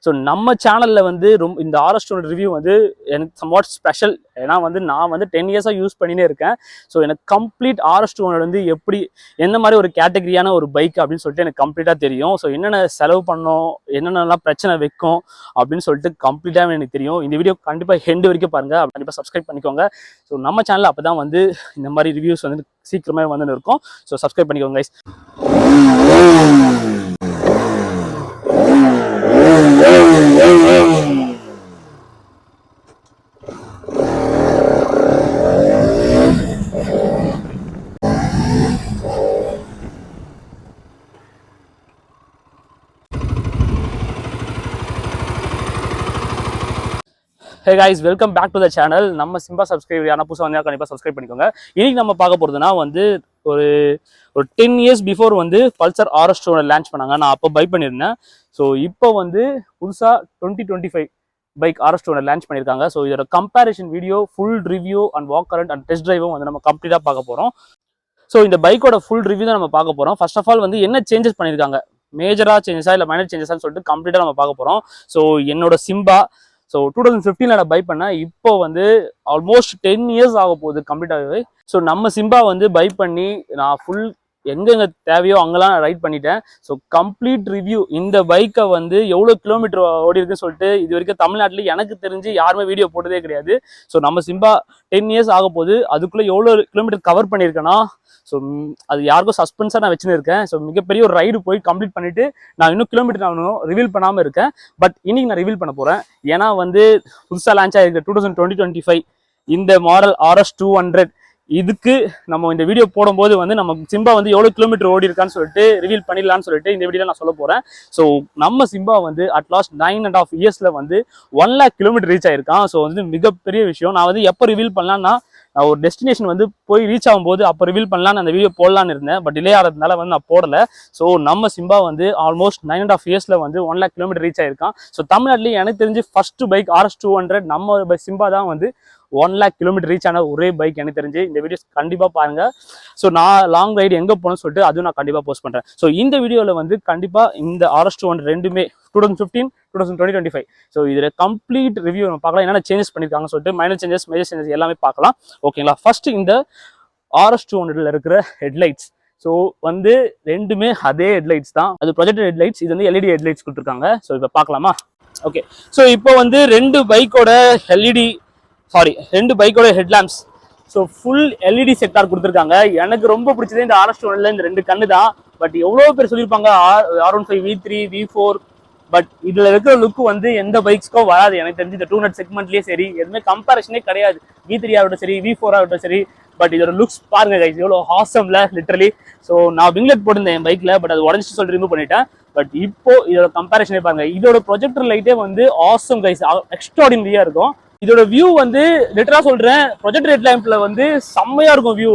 So நம்ம சேனலில் வந்து இந்த RS 200 ரிவ்யூ வந்து எனக்கு சம்வாட் ஸ்பெஷல். ஏன்னா வந்து நான் வந்து 10 இயர்ஸாக யூஸ் பண்ணினே இருக்கேன். ஸோ எனக்கு கம்ப்ளீட் RS 200 வந்து எப்படி எந்த மாதிரி ஒரு கேட்டகரியான ஒரு பைக் அப்படின்னு சொல்லிட்டு எனக்கு கம்ப்ளீட்டாக தெரியும். ஸோ என்னென்ன செலவு பண்ணோம், என்னென்னலாம் பிரச்சனை வைக்கும் அப்படின்னு சொல்லிட்டு கம்ப்ளீட்டாக எனக்கு தெரியும். இந்த வீடியோ கண்டிப்பாக எண்டு வரைக்கும் பாருங்கள், கண்டிப்பாக சப்ஸ்கிரைப் பண்ணிக்கோங்க. ஸோ நம்ம சேனலில் அப்போ தான் வந்து இந்த மாதிரி ரிவ்யூஸ் வந்து சீக்கிரமே வந்து இருக்கும். ஸோ சப்ஸ்கிரைப் பண்ணிக்கோங்க guys. Hey guys, welcome back to the channel. நம்ம சிம்பா சப்ஸ்கிரைபர் யாரா புதுசாக வந்தால் கண்டிப்பாக சப்ஸ்கிரைப் பண்ணிக்கோங்க. இன்னைக்கு நம்ம பார்க்க போகிறதுனா வந்து ஒரு 10 இயர்ஸ் பிஃபோர் வந்து பல்சர் RS 200 லான்ச் பண்ணாங்க. நான் அப்போ பை பண்ணியிருந்தேன். ஸோ இப்போ வந்து புதுசாக 2025 பைக் RS 200 லான்ச் பண்ணியிருக்காங்க. ஸோ இதோட comparison video, full review and walkaround and test டிரைவும் வந்து நம்ம கம்ப்ளீட்டாக பார்க்க போகிறோம். ஸோ இந்த பைக்கோட ஃபுல் ரிவ்யூ தான் நம்ம பார்க்க போகிறோம். ஃபர்ஸ்ட் ஆஃப் ஆல் வந்து என்ன சேஞ்சஸ் பண்ணியிருக்காங்க, மேஜராக சேஞ்சஸா இல்லை மைனர் சேஞ்சஸான்னு சொல்லிட்டு கம்ப்ளீட்டாக நம்ம பார்க்க போகிறோம். ஸோ என்னோட சிம்பா ஸோ 2015 நான் பை பண்ணேன். இப்போ வந்து ஆல்மோஸ்ட் 10 இயர்ஸ் ஆக போகுது கம்ப்ளீட்டாகவே. ஸோ நம்ம சிம்பா வந்து பை பண்ணி நான் ஃபுல் எங்கெங்கே தேவையோ அங்கெல்லாம் ரைட் பண்ணிட்டேன். ஸோ கம்ப்ளீட் ரிவ்யூ, இந்த பைக்கை வந்து எவ்வளோ கிலோமீட்டர் ஓடி இருக்குன்னு சொல்லிட்டு இது வரைக்கும் தமிழ்நாட்டில் எனக்கு தெரிஞ்சு யாருமே வீடியோ போட்டதே கிடையாது. ஸோ நம்ம சிம்பா 10 இயர்ஸ் ஆக போகுது, அதுக்குள்ளே எவ்வளோ கிலோமீட்டர் கவர் பண்ணியிருக்கேன்னா ஸோ அது யாருக்கும் சஸ்பென்ஸாக நான் வச்சுன்னு இருக்கேன். ஸோ மிகப்பெரிய ஒரு ரைடு போய் கம்ப்ளீட் பண்ணிவிட்டு நான் இன்னும் கிலோமீட்டர் நான் ரிவீல் பண்ணாமல் இருக்கேன். பட் இன்னைக்கு நான் ரிவீல் பண்ண போகிறேன். ஏன்னா வந்து புதுசாக லான்ச் ஆகிருக்கு 2025 இந்த மாடல் RS 200. இதுக்கு நம்ம இந்த வீடியோ போடும்போது வந்து நம்ம சிம்பா வந்து எவ்வளோ கிலோமீட்டர் ஓடி இருக்கான்னு சொல்லிட்டு ரிவீல் பண்ணிடலான்னு சொல்லிட்டு இந்த வீடியோவில் நான் சொல்ல போகிறேன். ஸோ நம்ம சிம்பா வந்து அட்லாஸ்ட் 9.5 இயர்ஸில் வந்து 1 lakh கிலோமீட்டர் ரீச் ஆயிருக்கான். ஸோ வந்து மிகப்பெரிய விஷயம். நான் வந்து எப்போ ரிவீல் பண்ணலான்னா நான் ஒரு டெஸ்டினேஷன் வந்து போய் ரீச் ஆகும்போது அப்போ ரிவீல் பண்ணலான்னு அந்த வீடியோ போடலான்னு இருந்தேன். பட் டிலே ஆகிறதுனால வந்து நான் போடலை. ஸோ நம்ம சிம்பா வந்து ஆல்மோஸ்ட் 9.5 இயர்ஸில் வந்து 1 lakh கிலோமீட்டர் ரீச் ஆயிருக்கான். ஸோ தமிழ்நாட்டிலேயே எனக்கு தெரிஞ்சு ஃபர்ஸ்ட் பைக் RS 200 நம்ம சிம்பா தான் வந்து 1 lakh கிலோமீட்டர் ரீச் ஆன ஒரே பைக் எனக்கு தெரிஞ்சு. இந்த வீடியோஸ் கண்டிப்பாக பாருங்கள். ஸோ நான் லாங் ரைடு எங்கே போகணும்னு சொல்லிட்டு அதுவும் நான் கண்டிப்பாக போஸ்ட் பண்ணுறேன். ஸோ இந்த வீடியோவில் வந்து கண்டிப்பாக இந்த RS 200 ரெண்டுமே 2015, 2025 ஸோ இதில் கம்ப்ளீட் ரிவ்யூ நம்ம பார்க்கலாம். என்னென்ன சேஞ்சஸ் பண்ணியிருக்காங்கன்னு சொல்லிட்டு மைனர் சேஞ்சஸ், மேஜர் சேஞ்சஸ் எல்லாமே பார்க்கலாம். ஓகேங்களா? ஃபர்ஸ்ட் இந்த RS 200 இருக்கிற ஹெட்லைட்ஸ். ஸோ வந்து ரெண்டுமே அதே ஹெட்லைட்ஸ் தான். அது ப்ரொஜெக்டட் ஹெட்லைட்ஸ், இது வந்து LED ஹெட்லைட்ஸ் கொடுத்துருக்காங்க. ஸோ இப்போ பார்க்கலாமா? ஓகே. ஸோ இப்போ வந்து ரெண்டு பைக்கோட headlamps so full LED sector கொடுத்துருக்காங்க. எனக்கு ரொம்ப பிடிச்சது இந்த RS 200 இந்த ரெண்டு கண்ணு தான். பட் எவ்வளோ பேர் சொல்லியிருப்பாங்க R15 V3 V4, பட் இதில் இருக்கிற லுக்கு வந்து எந்த பைக்ஸ்க்கோ வராது. எனக்கு தெரிஞ்சு இந்த 200 செக்மெண்ட்லேயே சரி எதுவுமே கம்பேரிஷனே கிடையாது. V3 ஆகட்டும் சரி, V4 ஆகட்டும் சரி. பட் இதோட லுக்ஸ் பாருங்க கைஸ், எவ்வளோ ஹாசம்ல லிட்டரலி. ஸோ நான் விங்லெட் போட்டிருந்தேன் என் பைக்கில், பட் அது உடஞ்சிட்டு சொல்லிட்டு ரிமூவ் பண்ணிட்டேன். பட் இப்போ இதோட கம்பேரிஷனே பாருங்க. இதோட ப்ரொஜெக்டர் லைட்டே வந்து ஆசம் கைஸ், எக்ஸ்ட்ராடினரியா இருக்கும். இதோட வியூ வந்து லிட்டரா சொல்றேன், ப்ரொஜெக்டர் ஹெட் லேம்ப்ல வந்து செம்மையா இருக்கும் வியூ.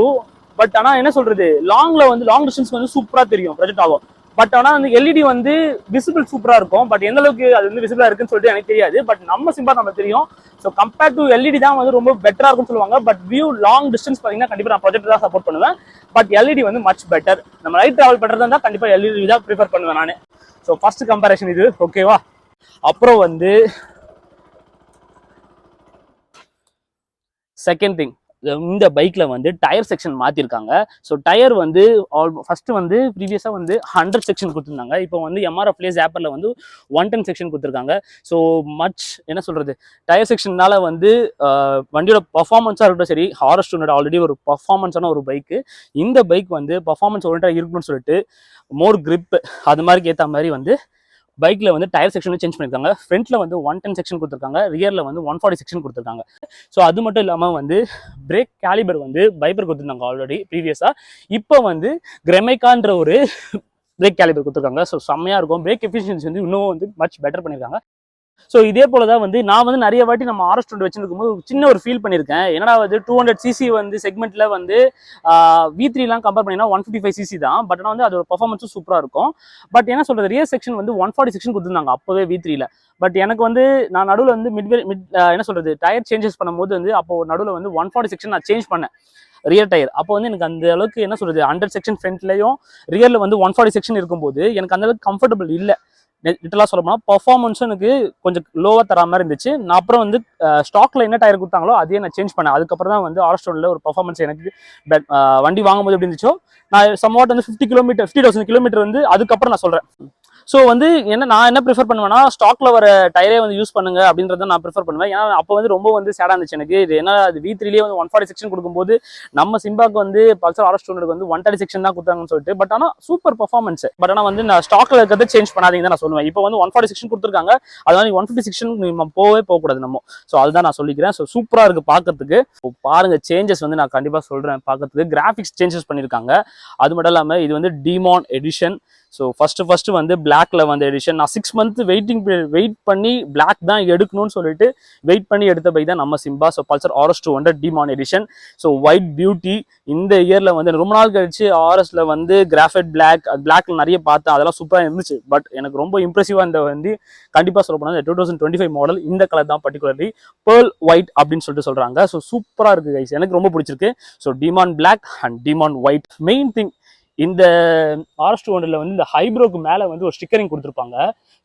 பட் ஆனா என்ன சொல்றது, லாங் டிஸ்டன்ஸ் வந்து சூப்பரா தெரியும் ப்ரொஜெக்ட் ஆகும். பட் ஆனா அந்த LED வந்து விசிபிள் சூப்பரா இருக்கும். பட் எந்த அளவுக்கு அது வந்து விசிபிளா இருக்குன்னு சொல்லிட்டு எனக்கு தெரியாது. பட் நம்ம சிம்பா நம்ம தெரியும். ஸோ கம்பேர் டு LED தான் வந்து ரொம்ப பெட்டரா இருக்கும்னு சொல்லுவாங்க. பட் வியூ லாங் டிஸ்டன்ஸ் பார்த்தீங்கன்னா கண்டிப்பா நான் ப்ரொஜெக்டர் தான் சப்போர்ட் பண்ணுவேன். பட் LED வந்து மச் பெட்டர். நம்ம ரைட் டிராவல் பண்றதா இருந்தால் கண்டிப்பா LED தான் ப்ரிஃபர் பண்ணுவேன் நான். ஸோ ஃபர்ஸ்ட் கம்பேரிஷன் இது, ஓகேவா? அப்புறம் வந்து செகண்ட் திங், இந்த பைக்ல வந்து டயர் செக்ஷன் மாத்திருக்காங்க. ஸோ டயர் வந்து ஃபர்ஸ்ட் வந்து ப்ரீவியஸா வந்து 100 செக்ஷன் கொடுத்துருந்தாங்க. இப்போ வந்து MRF ஜாப்பர்ல வந்து 110 செக்ஷன் கொடுத்துருக்காங்க. ஸோ மச் என்ன சொல்றது, டயர் செக்ஷன்னால வந்து வண்டியோட பர்ஃபார்மன்ஸா இருக்கட்டும் சரி, RS 200 ஆல்ரெடி ஒரு பர்ஃபார்மன்ஸான ஒரு பைக்கு. இந்த பைக் வந்து பர்ஃபார்மன்ஸ் ஓரியன்டா இருக்கணும்னு சொல்லிட்டு மோர் கிரிப் அது மாதிரி ஏற்ற மாதிரி வந்து பைக்கில் வந்து டயர் செக்ஷனும் சேஞ்ச் பண்ணியிருக்காங்க. ஃப்ரண்ட்டில் வந்து 110 செக்ஷன் கொடுத்துருக்காங்க, ரியரில் வந்து 140 செக்ஷன் கொடுத்துருக்காங்க. ஸோ அது மட்டும் இல்லாமல் வந்து பிரேக் கேலிபர் வந்து பைப்பர் கொடுத்துருந்தாங்க ஆல்ரெடி ப்ரீவியஸாக. இப்போ வந்து கிரெமைக்கான்ற ஒரு பிரேக் கேலிபர் கொடுத்துருக்காங்க. ஸோ செம்மையாக இருக்கும். பிரேக் எஃபிஷியன்சி வந்து இன்னும் வந்து மச் பெட்டர் பண்ணியிருக்காங்க. ஸோ இதே போல தான் வந்து நான் வந்து நிறைய வாட்டி நம்ம RS 200 வச்சிருக்கும் போது சின்ன ஒரு ஃபீல் பண்ணியிருக்கேன். என்னடா வந்து 200cc வந்து செக்மெண்ட்ல வந்து V3 கம்பேர் பண்ணினா 155cc தான். பட் ஆனால் வந்து அதோட பர்ஃபார்மன்ஸும் சூப்பராக இருக்கும். பட் என்ன சொல்றது, ரியர் செக்ஷன் வந்து 140 செக்ஷன் கொடுத்துருந்தாங்க அப்போவே V3. பட் எனக்கு வந்து நான் நடுவில் வந்து என்ன சொல்றது, டயர் சேஞ்சஸ் பண்ணும்போது வந்து அப்போ நடுவில் வந்து 140 செக்ஷன் நான் சேஞ்ச் பண்ணேன் ரியர் டயர். அப்போ வந்து எனக்கு அந்த அளவுக்கு என்ன சொல்றது, 100 செக்ஷன் ஃப்ரண்ட்லையும் ரியர்ல வந்து 140 செக்ஷன் இருக்கும்போது எனக்கு அந்த அளவுக்கு கம்ஃபர்டபுள் இல்லை. லிட்டலாக சொல்ல போனால் பர்ஃபார்மன்ஸும் எனக்கு கொஞ்சம் லோவாக தர மாதிரி இருந்துச்சு. நான் அப்புறம் வந்து ஸ்டாக்ல என்ன டயர் கொடுத்தாங்களோ அதையே நான் சேஞ்ச் பண்ணேன். அதுக்கப்புறம் தான் வந்து ஆர்எஸ் ஒரு பர்ஃபார்மன்ஸ் எனக்கு வண்டி வாங்கும்போது எப்படி இருந்துச்சோ நான் சம்வாட் வந்து 50,000 கிலோமீட்டர் வந்து அதுக்கப்புறம் நான் சொல்கிறேன். ஸோ வந்து நான் என்ன ப்ரிஃபர் பண்ணுவேன்னா ஸ்டாக்ல வர டயரே வந்து யூஸ் பண்ணுங்க அப்படின்றத நான் ப்ரிஃபர் பண்ணுவேன். ஏன்னா அப்போ வந்து ரொம்ப வந்து சேடாக இருந்துச்சு எனக்கு. இது ஏன்னா அது V3லேயே வந்து 140 செக்ஷன் கொடுக்கும்போது நம்ம சிம்பாக்கு வந்து பல்சர் RS 200 வந்து 130 செக்ஷன் தான் கொடுத்தாங்கன்னு சொல்லிட்டு. பட் ஆனால் சூப்பர் பர்ஃபார்மன்ஸ். பட் ஆனால் வந்து நான் ஸ்டாக்ல இருக்கிறத சேஞ்ச் பண்ணாதீங்கன்னு நான் சொல்லுவேன். இப்போ வந்து 140 செக்ஷன் கொடுத்துருக்காங்க, அதனால 150 செக்ஷன் நம்ம போகக்கூடாது நம்ம. ஸோ அதுதான் நான் சொல்லிக்கிறேன். ஸோ சூப்பராக இருக்கு பார்க்கறதுக்கு. பாருங்க சேஞ்சஸ் வந்து நான் கண்டிப்பாக சொல்றேன். பார்க்கறதுக்கு கிராஃபிக்ஸ் சேஞ்சஸ் பண்ணியிருக்காங்க. அது மட்டும் இல்லாமல் இது வந்து டிமான் எடிஷன். ஸோ ஃபர்ஸ்ட் வந்து பிளாக்ல வந்து எடிஷன். நான் 6 மந்த் வெயிட் பண்ணி பிளாக் தான் எடுக்கணும்னு சொல்லிட்டு வெயிட் பண்ணி எடுத்த பைக் தான் நம்ம Simba. So Pulsar RS 200 demon edition. So white beauty. இந்த இயர்ல வந்து ரொம்ப நாள் கழிச்சு RSல வந்து கிராஃபைட் பிளாக்ல நிறைய பார்த்தேன், அதெல்லாம் சூப்பராக இருந்துச்சு. பட் எனக்கு ரொம்ப இம்ப்ரெசிவா இந்த வந்து கண்டிப்பா சொல்ல போனா 2025 மாடல் இந்த கலர் தான், பர்டிகுலர்லி பேர்ல் ஒயிட் அப்படின்னு சொல்லிட்டு சொல்றாங்க. ஸோ சூப்பரா இருக்கு கைஸ், எனக்கு ரொம்ப பிடிச்சிருக்கு. So Demon black and Demon white. Main thing இந்த RS 200ல வந்து இந்த ஹைப்ரோக்கு மேலே வந்து ஒரு ஸ்டிக்கரிங் கொடுத்துருப்பாங்க.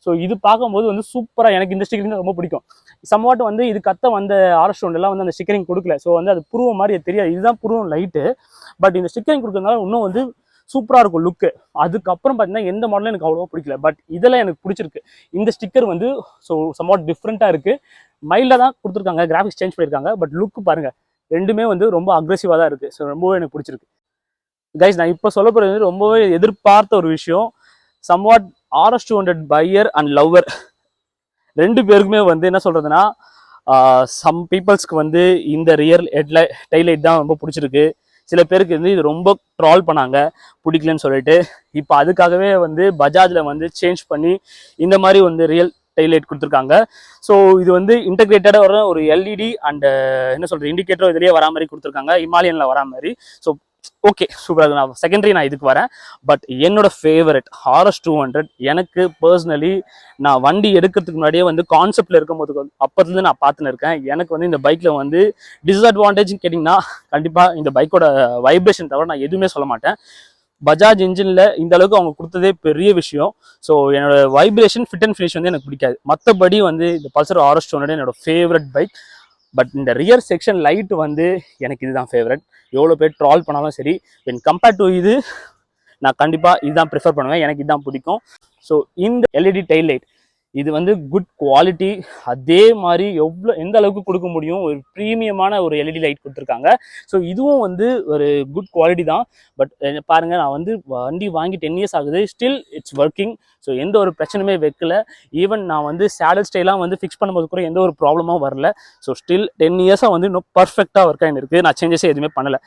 ஸோ இது பார்க்கும்போது வந்து சூப்பராக எனக்கு இந்த ஸ்டிக்கரிங் ரொம்ப பிடிக்கும். சம்வாட் வந்து இது வந்த RS 200லாம் வந்து அந்த ஸ்டிக்கரிங் கொடுக்கல. ஸோ வந்து அது புருவம் மாதிரி தெரியாது, இதுதான் புருவம் லைட்டு. பட் இந்த ஸ்டிக்கரிங் கொடுக்கறதுனால இன்னும் வந்து சூப்பராக இருக்கும் லுக்கு. அதுக்கப்புறம் பார்த்தீங்கன்னா எந்த மாடலும் எனக்கு அவ்வளோவா பிடிக்கல, பட் இதெல்லாம் எனக்கு பிடிச்சிருக்கு. இந்த ஸ்டிக்கர் வந்து ஸோ சம்வாட் டிஃப்ரெண்ட்டாக இருக்குது. மைல்டாக தான் கொடுத்துருக்காங்க, கிராஃபிக்ஸ் சேஞ்ச் பண்ணியிருக்காங்க. பட் லுக்கு பாருங்கள், ரெண்டுமே வந்து ரொம்ப அக்ரெசிவாக தான் இருக்குது. ஸோ ரொம்பவே எனக்கு பிடிச்சிருக்கு கைஸ். நான் இப்போ சொல்ல போகிறது ரொம்பவே எதிர்பார்த்த ஒரு விஷயம். Somewhat RS 200 pier and lover ரெண்டு பேருக்குமே வந்து என்ன சொல்கிறதுனா, சம் பீப்புள்ஸ்க்கு வந்து இந்த ரியர் டைலைட் தான் ரொம்ப பிடிச்சிருக்கு. சில பேருக்கு வந்து இது ரொம்ப ட்ரால் பண்ணாங்க பிடிக்கலன்னு சொல்லிட்டு. இப்போ அதுக்காகவே வந்து பஜாஜில் வந்து சேஞ்ச் பண்ணி இந்த மாதிரி வந்து ரியல் டைலைட் கொடுத்துருக்காங்க. ஸோ இது வந்து இன்டகிரேட்டடாக வர ஒரு LED அண்ட் என்ன சொல்கிறது இண்டிகேட்டரும் இதுலேயே வரா மாதிரி கொடுத்துருக்காங்க, இமாலயனில் வரா மாதிரி. ஸோ ஓகே சூப்பராக. நான் செகண்டரி நான் இதுக்கு வரேன். பட் என்னோட ஃபேவரட் RS 200. எனக்கு பர்சனலி நான் வண்டி எடுக்கிறதுக்கு முன்னாடியே வந்து கான்செப்ட்ல இருக்கும்போது அப்போதுலேருந்து நான் பார்த்துன்னு இருக்கேன். எனக்கு வந்து இந்த பைக்கில் வந்து டிஸ்அட்வான்டேஜ்னு கேட்டிங்கன்னா கண்டிப்பாக இந்த பைக்கோட வைப்ரேஷன் தவிர நான் எதுவுமே சொல்ல மாட்டேன். பஜாஜ் இன்ஜினில் இந்த அளவுக்கு அவங்க கொடுத்ததே பெரிய விஷயம். ஸோ என்னோட வைப்ரேஷன் ஃபிட் அண்ட் ஃபினிஷ் வந்து எனக்கு பிடிக்காது. மற்றபடி வந்து இந்த பல்சர் RS 200 என்னோட ஃபேவரட் பைக். பட் இந்த ரியர் செக்ஷன் லைட் வந்து எனக்கு இதுதான் ஃபேவரட். எவ்வளோ பேர் ட்ரால் பண்ணாலும் சரி, வென் கம்பேர்ட் டு இது நான் கண்டிப்பாக இதுதான் ப்ரிஃபர் பண்ணுவேன், எனக்கு இதுதான் பிடிக்கும். ஸோ இந்த LED டைல் லைட் இது வந்து குட் குவாலிட்டி. அதே மாதிரி எந்த அளவுக்கு கொடுக்க முடியும், ஒரு ப்ரீமியமான ஒரு LED லைட் கொடுத்துருக்காங்க. ஸோ இதுவும் வந்து ஒரு குட் குவாலிட்டி தான். பட் பாருங்கள், நான் வந்து வண்டி வாங்கி 10 இயர்ஸ் ஆகுது, ஸ்டில் இட்ஸ் ஒர்க்கிங். ஸோ எந்த ஒரு பிரச்சனையுமே வைக்கல. ஈவன் நான் வந்து சேடல் ஸ்டைலாம் வந்து ஃபிக்ஸ் பண்ணும்போது கூட எந்த ஒரு ப்ராப்ளமும் வரல. ஸோ ஸ்டில் 10 இயர்ஸாக வந்து இன்னும் பர்ஃபெக்டாக ஒர்க் ஆகிட்டு இருக்குது. நான் சேஞ்சஸே எதுவுமே பண்ணலை.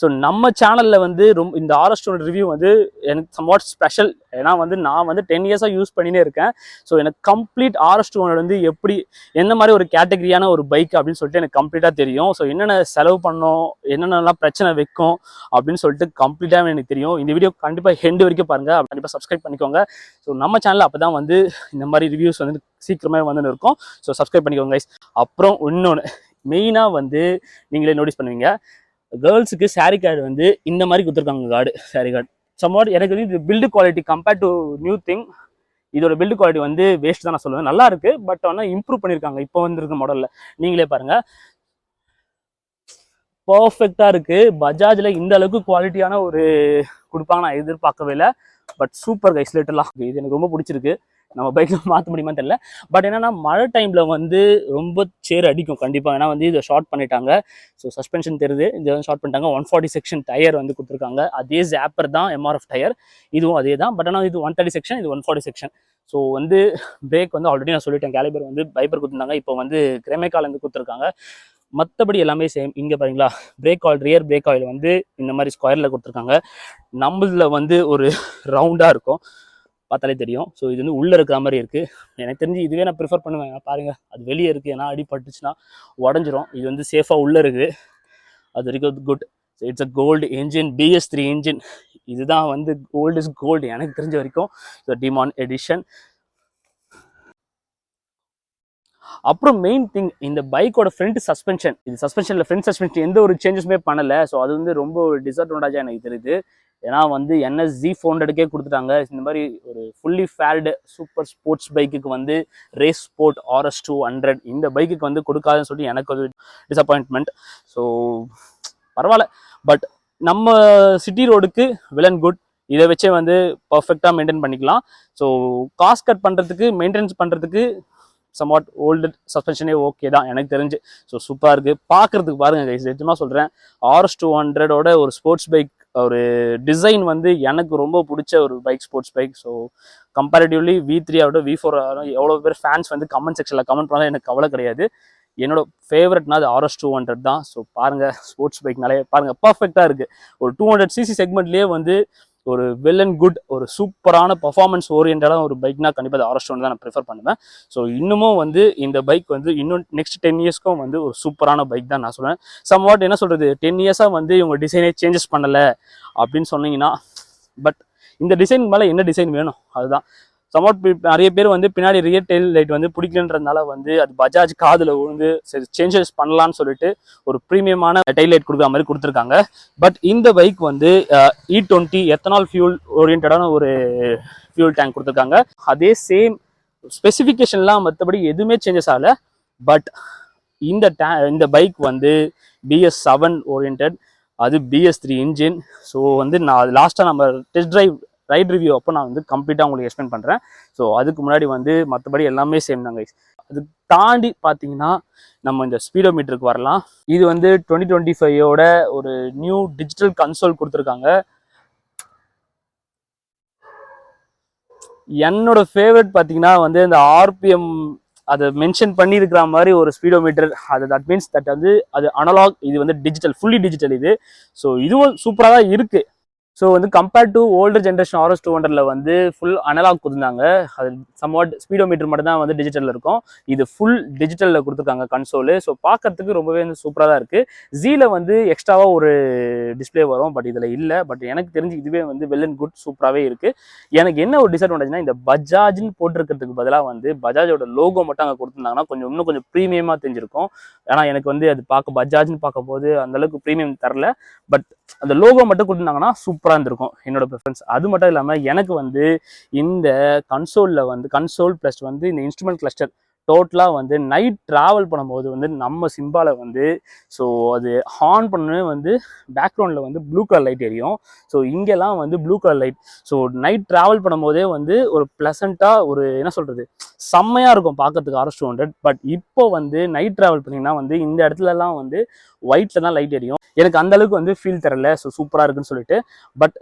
ஸோ நம்ம சேனலில் வந்து இந்த RS 200 ரிவ்யூ வந்து எனக்கு சம்வாட் ஸ்பெஷல். ஏன்னா வந்து நான் வந்து 10 இயர்ஸாக யூஸ் பண்ணினே இருக்கேன். ஸோ எனக்கு கம்ப்ளீட் RS 200 வந்து எப்படி எந்த மாதிரி ஒரு கேட்டகரியான ஒரு பைக் அப்படின்னு சொல்லிட்டு எனக்கு கம்ப்ளீட்டாக தெரியும். ஸோ என்னென்ன செலவு பண்ணோம், என்னென்னலாம் பிரச்சனை வைக்கும் அப்படின்னு சொல்லிட்டு கம்ப்ளீட்டாக எனக்கு தெரியும். இந்த வீடியோ கண்டிப்பாக எண்டு வரைக்கும் பாருங்கள், கண்டிப்பாக சப்ஸ்கிரைப் பண்ணிக்கோங்க. ஸோ நம்ம சேனலில் அப்போ தான் வந்து இந்த மாதிரி ரிவ்யூஸ் வந்து சீக்கிரமே வந்துன்னு இருக்கும். ஸோ சப்ஸ்கிரைப் பண்ணிக்கோங்க கைஸ். அப்புறம் இன்னொன்று மெயினாக வந்து நீங்களே நோட்டீஸ் பண்ணுவீங்க, கேர்ள்ஸுக்கு சாரீ கார்டு வந்து இந்த மாதிரி கொடுத்துருக்காங்க. சாரீ கார்டு சம்வாட் எனக்கு வந்து இது build quality compared to new thing, இதோட பில்டு குவாலிட்டி வந்து வேஸ்ட் தான் நான் சொல்லுவேன். நல்லா இருக்கு, பட் ஆனால் இம்ப்ரூவ் பண்ணியிருக்காங்க இப்போ வந்துருக்க மாடலில். நீங்களே பாருங்க, பர்ஃபெக்டாக இருக்கு. பஜாஜில் இந்த அளவுக்கு குவாலிட்டியான ஒரு கொடுப்பாங்க நான் எதிர்பார்க்கவே இல்லை. பட் சூப்பர் கைஸ், லிட்டரலாக இது எனக்கு ரொம்ப பிடிச்சிருக்கு. நம்ம பைக்கில் மாற்ற முடியுமா தெரியல. பட் என்னன்னா மழை டைமில் வந்து ரொம்ப சேர் அடிக்கும் கண்டிப்பாக. ஏன்னா வந்து இதை ஷார்ட் பண்ணிட்டாங்க. ஸோ சஸ்பென்ஷன் தெரியுது, இதை வந்து ஷார்ட் பண்ணிட்டாங்க. 140 செக்ஷன் டயர் வந்து கொடுத்துருக்காங்க. அதே ஜாப்பர் தான் MRF டயர், இதுவும் அதே தான். பட் ஆனால் இது 130 செக்ஷன், இது 140 செக்ஷன். ஸோ வந்து பிரேக் வந்து ஆல்ரெடி நான் சொல்லிட்டேன், கேலிபர் வந்து பைப்பர் கொடுத்துருந்தாங்க, இப்போ வந்து கிரெமேக்கால் வந்து கொடுத்துருக்காங்க. மற்றபடி எல்லாமே சேம். இங்கே பாருங்களா, brake oil, rear brake oil வந்து இந்த மாதிரி ஸ்கொயரில் கொடுத்துருக்காங்க. நம்மளில் வந்து ஒரு ரவுண்டாக இருக்கும், பார்த்தாலே தெரியும். ஸோ இது வந்து உள்ளே இருக்கிற மாதிரி இருக்குது. எனக்கு தெரிஞ்சு இதுவே நான் ப்ரிஃபர் பண்ணுவேன். பாருங்கள், அது வெளியே இருக்குது, ஏன்னா அடிபட்டுச்சுன்னா உடஞ்சிரும். இது வந்து சேஃபாக உள்ளே இருக்குது, அது வரைக்கும் good. So it's a gold engine, BS3 engine. இதுதான் வந்து கோல்டு இஸ் கோல்டு எனக்கு தெரிஞ்ச வரைக்கும். So Demon edition. அப்புறம் மெயின் திங், இந்த பைக்கோட ஃப்ரண்ட் சஸ்பென்ஷன். இது சஸ்பென்ஷனில் ஃப்ரண்ட் சஸ்பென்ஷன் எந்த ஒரு சேஞ்சஸுமே பண்ணலை. ஸோ அது வந்து ரொம்ப டிஸ்அட்வான்டேஜாக எனக்கு தெரியுது. ஏன்னா வந்து NSZ 400க்கே கொடுத்துட்டாங்க. இந்த மாதிரி ஒரு ஃபுல்லி ஃபேல்டு சூப்பர் ஸ்போர்ட்ஸ் பைக்குக்கு வந்து ரேஸ் ஸ்போர்ட் RS200 இந்த பைக்குக்கு வந்து கொடுக்காதுன்னு சொல்லி எனக்கு ஒரு டிசப்பாயின்ட்மெண்ட். ஸோ பரவாயில்ல, பட் நம்ம சிட்டி ரோடுக்கு வெல் அண்ட் குட். இதை வச்சே வந்து பர்ஃபெக்டாக மெயின்டைன் பண்ணிக்கலாம். ஸோ காஸ்ட் கட் பண்ணுறதுக்கு மெயின்டெனன்ஸ் பண்ணுறதுக்கு சம்வாட் ஓல்டு சஸ்பென்ஷனே ஓகே தான் எனக்கு தெரிஞ்சு. ஸோ சூப்பராக இருக்குது பார்க்குறதுக்கு. பாருங்கள் கைஸ், நிஜமாக சொல்கிறேன், RS200ஓட ஒரு ஸ்போர்ட்ஸ் பைக் ஒரு டிசைன் வந்து எனக்கு ரொம்ப பிடிச்ச ஒரு bike, sports bike. So comparatively V3 ஆகட்டும் V4 ஆகட்டும் எவ்வளோ பேர் ஃபேன்ஸ் வந்து கமெண்ட் செக்ஷனில் கமெண்ட் பண்ணாலும் எனக்கு கவலை கிடையாது. என்னோட ஃபேவரட்னா அது RS200 தான். ஸோ பாருங்கள், ஸ்போர்ட்ஸ் பைக்னாலே பாருங்கள் பர்ஃபெக்டாக இருக்குது. ஒரு 200cc செக்மெண்ட்லேயே வந்து ஒரு வெல் அண்ட் குட் ஒரு சூப்பரான பர்ஃபார்மன்ஸ் ஓரியன்டான ஒரு பைக்னா கண்டிப்பாக RS200 தான் நான் ப்ரிஃபர் பண்ணுவேன். ஸோ இன்னமும் வந்து இந்த பைக் வந்து இன்னும் நெக்ஸ்ட் 10 இயர்ஸ்க்கும் வந்து ஒரு சூப்பரான பைக் தான் நான் சொல்லுவேன். சம்வாட் என்ன சொல்கிறது, 10 இயர்ஸாக வந்து இவங்க டிசைனே சேஞ்சஸ் பண்ணலை அப்படின்னு சொன்னீங்கன்னா, பட் இந்த டிசைனுக்கு மேலே என்ன டிசைன் வேணும் அதுதான். சம்வாட் நிறைய பேர் வந்து பின்னாடி ரியர் டெயில் லைட் வந்து பிடிக்கலன்றதுனால வந்து அது பஜாஜ் காதில் விழுந்து சரி சேஞ்சஸ் பண்ணலான்னு சொல்லிட்டு ஒரு ப்ரீமியமான டெயில் லைட் கொடுக்குற மாதிரி கொடுத்துருக்காங்க. பட் இந்த பைக் வந்து E20 எத்தனால் ஃபியூல் ஓரியன்டான ஒரு ஃபியூல் டேங்க் கொடுத்துருக்காங்க. அதே சேம் ஸ்பெசிஃபிகேஷன்லாம் மற்றபடி எதுவுமே சேஞ்சஸ் ஆகலை. பட் இந்த பைக் வந்து BS7 ஓரியன்ட், அது BS3 இன்ஜின். ஸோ வந்து நான் லாஸ்ட்டாக நம்ம டெஸ்ட் ட்ரைவ் ரைட் ரிவ்யூ அப்போ நான் வந்து கம்ப்ளீட்டாக உங்களுக்கு எக்ஸ்பிளைன் பண்ணுறேன். ஸோ அதுக்கு முன்னாடி வந்து மற்றபடி எல்லாமே சேம் தாங்க. அது தாண்டி பார்த்தீங்கன்னா நம்ம இந்த ஸ்பீடோ மீட்டருக்கு வரலாம். இது வந்து 2025ஓட ஒரு நியூ டிஜிட்டல் கன்சோல் கொடுத்துருக்காங்க. என்னோட ஃபேவரட் பார்த்தீங்கன்னா வந்து இந்த RPM அதை மென்ஷன் பண்ணியிருக்கிற மாதிரி ஒரு ஸ்பீடோ மீட்டர். அது தட் மீன்ஸ் தட் வந்து அது அனலாக், இது வந்து டிஜிட்டல், ஃபுல்லி டிஜிட்டல் இது. ஸோ இதுவும் சூப்பராக தான் இருக்குது. ஸோ வந்து கம்பேர்ட் டு ஓல்டர் ஜென்ரேஷன் RS200ல வந்து ஃபுல் அனலாக் கொடுத்துருந்தாங்க. அது சம்வாட் ஸ்பீடோ மீட்டர் மட்டும் தான் வந்து டிஜிட்டலில் இருக்கும். இது ஃபுல் டிஜிட்டலில் கொடுத்துருக்காங்க கன்சோலு. ஸோ பார்க்கறதுக்கு ரொம்பவே வந்து சூப்பராக தான் இருக்குது. ஜீல வந்து எக்ஸ்ட்ராவாக ஒரு டிஸ்பிளே வரும், பட் இதில் இல்லை. பட் எனக்கு தெரிஞ்சு இதுவே வந்து வெல் அண்ட் குட் சூப்பராகவே இருக்குது. எனக்கு என்ன ஒரு டிஸ்அட்வான்டேஜ்னா, இந்த பஜாஜ்னு போட்டிருக்கிறதுக்கு பதிலாக வந்து பஜாஜோட லோகோ மட்டும் அங்கே கொடுத்துருந்தாங்கன்னா இன்னும் கொஞ்சம் ப்ரீமியமாக தெரிஞ்சிருக்கும். ஏன்னா எனக்கு வந்து அது பஜாஜ்னு பார்க்கும்போது அந்தளவுக்கு ப்ரீமியம் தரல. பட் அந்த லோகோ மட்டும் கொடுத்துருந்தாங்கன்னா சூப்பராக இருந்திருக்கும், என்னோட ப்ரிஃபரன்ஸ். அது மட்டும் இல்லாமல் எனக்கு வந்து இந்த கன்சோலில் வந்து கன்சோல் ப்ளஸ் வந்து இந்த இன்ஸ்ட்ருமெண்ட் கிளஸ்டர் டோட்டலாக வந்து நைட் ட்ராவல் பண்ணும்போது வந்து நம்ம சிம்பாவில் வந்து ஸோ அது ஹார்ன் பண்ணவே வந்து பேக்ரவுண்டில் வந்து ப்ளூ கலர் லைட் எரியும். ஸோ இங்கெல்லாம் வந்து blue colour light. So night travel பண்ணும்போதே வந்து ஒரு ப்ளசண்ட்டாக ஒரு என்ன சொல்கிறது செம்மையாக இருக்கும் பார்க்கறதுக்கு RS200. பட் இப்போ வந்து நைட் ட்ராவல் பண்ணிங்கன்னா வந்து இந்த இடத்துலலாம் வந்து ஒயிட்டில் தான் லைட் எரியும். எனக்கு அந்த அளவுக்கு வந்து ஃபீல் தரல. ஸோ சூப்பராக இருக்குன்னு சொல்லிட்டு. பட்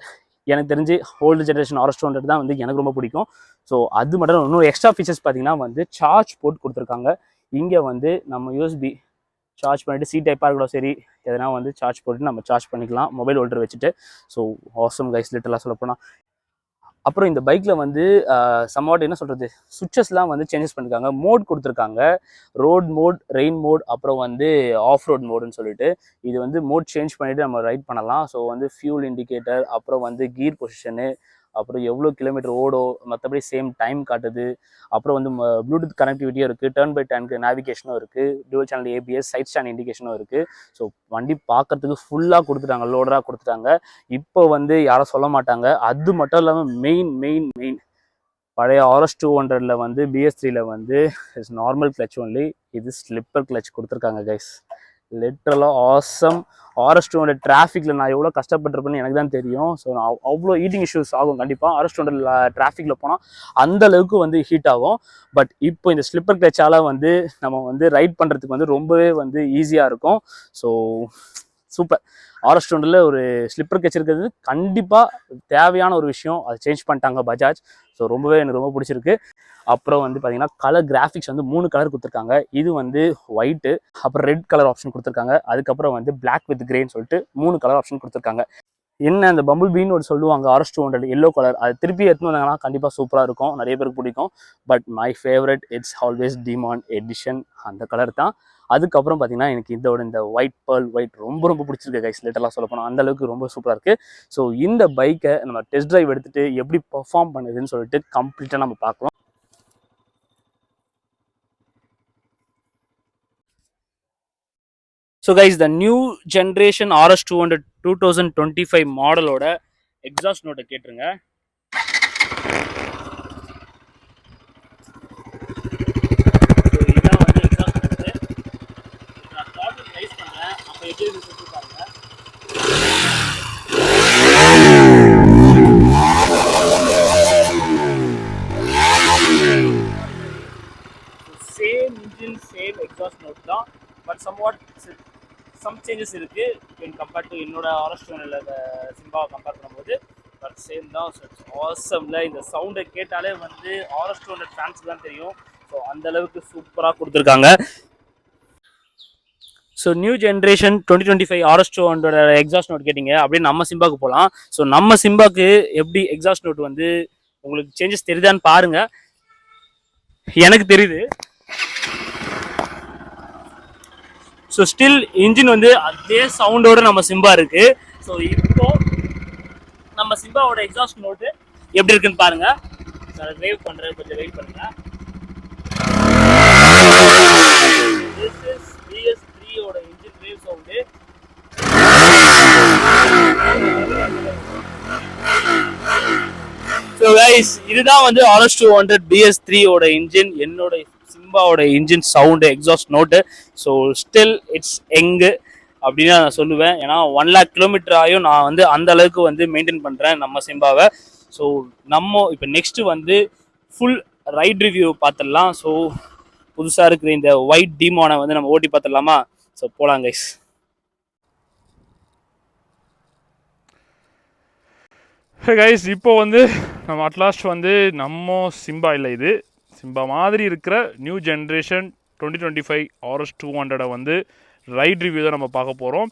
எனக்கு தெரிஞ்சு ஓல்டு ஜென்ரேஷன் RS200 தான் வந்து எனக்கு ரொம்ப பிடிக்கும். ஸோ அது மட்டும் இன்னொரு எக்ஸ்ட்ரா ஃபீச்சர்ஸ் பார்த்தீங்கன்னா வந்து சார்ஜ் போர்ட் கொடுத்துருக்காங்க. இங்கே வந்து நம்ம USB சார்ஜ் பண்ணிவிட்டு C டைப்பாக இருக்கணும் சரி எதனா வந்து சார்ஜ் போட்டு நம்ம சார்ஜ் பண்ணிக்கலாம் மொபைல் ஹோல்டர் வச்சுட்டு. ஸோ ஆசம் கைஸ், லிட்டரலாக சொல்லப்போனால். அப்புறம் இந்த பைக்கில் வந்து சம்வாட் என்ன சொல்கிறது சுவிட்சஸ்லாம் வந்து சேஞ்சஸ் பண்ணியிருக்காங்க. மோட் கொடுத்துருக்காங்க, ரோட் மோட், ரெயின் மோட், அப்புறம் வந்து ஆஃப் ரோட் மோடுன்னு சொல்லிட்டு. இது வந்து மோட் சேஞ்ச் பண்ணிவிட்டு நம்ம ரைட் பண்ணலாம். ஸோ வந்து ஃபியூல் இண்டிகேட்டர், அப்புறம் வந்து கீர் பொசிஷனு, அப்புறம் எவ்வளோ கிலோமீட்டர் ஓடும், மற்றபடி சேம் டைம் காட்டுது. அப்புறம் வந்து ப்ளூடூத் கனெக்டிவிட்டியும் இருக்குது, டர்ன் பை டர்னுக்கு நேவிகேஷனும் இருக்குது, dual channel ABS, side stand இண்டிகேஷனும் இருக்குது. ஸோ வண்டி பார்க்கறதுக்கு ஃபுல்லாக கொடுத்துட்டாங்க, லோடராக கொடுத்துட்டாங்க. இப்போ வந்து யாரும் சொல்ல மாட்டாங்க. அது மட்டும் இல்லாமல் மெயின் பழைய RS200ல வந்து BS3ல வந்து நார்மல் கிளச் ஒன்லி, இது ஸ்லிப்பர் கிளச் கொடுத்துருக்காங்க கைஸ். லிட்டரலாக ஆசம். RS200 டிராஃபிக்கில் நான் எவ்வளோ கஷ்டப்பட்டிருப்பேன்னு எனக்கு தான் தெரியும். ஸோ நான் அவ்வளோ ஹீட்டிங் இஷ்யூஸ் ஆகும் கண்டிப்பாக RS200 டிராஃபிக்கில் போனால் அந்த அளவுக்கு வந்து ஹீட் ஆகும். பட் இப்போ இந்த ஸ்லிப்பர் கிளச்சால் வந்து நம்ம வந்து ரைட் பண்ணுறதுக்கு வந்து ரொம்பவே வந்து ஈஸியாக இருக்கும். So super. RS200ல ஒரு ஸ்லிப்பர் கிளச் இருக்கிறது கண்டிப்பாக தேவையான ஒரு விஷயம். அதை சேஞ்ச் பண்ணிட்டாங்க பஜாஜ். ஸோ ரொம்பவே எனக்கு ரொம்ப பிடிச்சிருக்கு. அப்புறம் வந்து பார்த்தீங்கன்னா கலர் கிராஃபிக்ஸ் வந்து 3 கலர் கொடுத்துருக்காங்க. இது வந்து ஒயிட்டு, அப்புறம் ரெட் கலர் ஆப்ஷன் கொடுத்துருக்காங்க. அதுக்கப்புறம் வந்து பிளாக் வித் கிரேன்னு சொல்லிட்டு 3 கலர் ஆப்ஷன் கொடுத்துருக்காங்க. என்ன அந்த பம்பிள் பீன்னு ஒரு சொல்லுவாங்க RS200 எல்லோ கலர், அது திருப்பி எடுத்துன்னு வந்தாங்கன்னா கண்டிப்பாக சூப்பராக இருக்கும், நிறைய பேருக்கு பிடிக்கும். But my favourite it's always demand edition, அந்த கலர் தான். அதுக்கப்புறம் பார்த்தீங்கன்னா எனக்கு இந்த ஒயிட் பேர்ல் ஒயிட் ரொம்ப பிடிச்சிருக்கு கைஸ். லிட்டரலாக சொல்ல போனால் அந்த அளவுக்கு ரொம்ப சூப்பராக இருக்குது. ஸோ இந்த பைக்கை நம்ம டெஸ்ட் ட்ரைவ் எடுத்துகிட்டு எப்படி பர்ஃபார்ம் பண்ணுதுன்னு சொல்லிட்டு கம்ப்ளீட்டாக நம்ம பார்க்கலாம். So guys, the new generation RS200 2025 மாடலோட எக்ஸாஸ்ட் நோட்டை கேட்டுருங்க. ஸோ இதான் வந்து எக்ஸாஸ்ட் நோட்டு. நான் டாபிக் ரைஸ் பண்ணுறேன், அப்போ எப்படி இருக்கு பாருங்க. Same engine same exhaust note தான், பட் சம் சேஞ்சஸ் இருக்கு when compared to என்னோட ஆரஸ்டோனில் சிம்பாவை கம்பேர் பண்ணும்போது. பட் சேம் தான். ஸோ இட்ஸ் ஆசம்ல. இந்த சவுண்டை கேட்டாலே வந்து ஆரஸ்டோனட் ஃபேன்ஸ் தான் தெரியும். ஸோ அந்த அளவுக்கு சூப்பராக கொடுத்துருக்காங்க. ஸோ நியூ ஜென்ரேஷன் 2025 ஆரஸ்டோனோட எக்ஸாஸ்ட் நோட் கேட்டிங்க, அப்படியே நம்ம சிம்பாவுக்கு போகலாம். ஸோ நம்ம சிம்பாவுக்கு எப்படி எக்ஸாஸ்ட் நோட் வந்து உங்களுக்கு சேஞ்சஸ் தெரியுதான்னு பாருங்க. எனக்கு தெரியுது. ஸோ ஸ்டில் இன்ஜின் வந்து அதே சவுண்டோட நம்ம சிம்பா இருக்கு. ஸோ இப்போ நம்ம சிம்பாவோட எக்ஸாஸ்ட் நோட்டு எப்படி இருக்குன்னு பாருங்க. டிரைவ் பண்றேன், கொஞ்சம் வெயிட் பண்ணுங்க. திஸ் இஸ் BS3 ஓட engine drive sound. So guys, இதுதான் வந்து RS 200 BS3 ஓட இன்ஜின், என்னோட சிம்பாவோட engine sound exhaust note. So still it's எங்கு அப்படின்னு நான் சொல்லுவேன். ஏன்னா 1 lakh கிலோமீட்டர் ஆகியும் நான் வந்து அந்த அளவுக்கு வந்து மெயின்டைன் பண்ணுறேன் நம்ம சிம்பாவை. ஸோ நம்ம இப்போ நெக்ஸ்ட் வந்து ஃபுல் ரைட் ரிவ்யூ பார்த்துடலாம். ஸோ புதுசாக இருக்கிற இந்த ஒயிட் டீமானை வந்து நம்ம ஓட்டி பார்த்துடலாமா? ஸோ போகலாம் கைஸ். கைஸ், இப்போ வந்து நம்ம அட்லாஸ்ட் வந்து நம்ம சிம்பா இல்லை, இது சிம்பா மாதிரி இருக்கிற நியூ ஜென்ரேஷன் 2025 RS 200 வந்து ரைட் ரிவ்யூ தான் நம்ம பார்க்க போகிறோம்.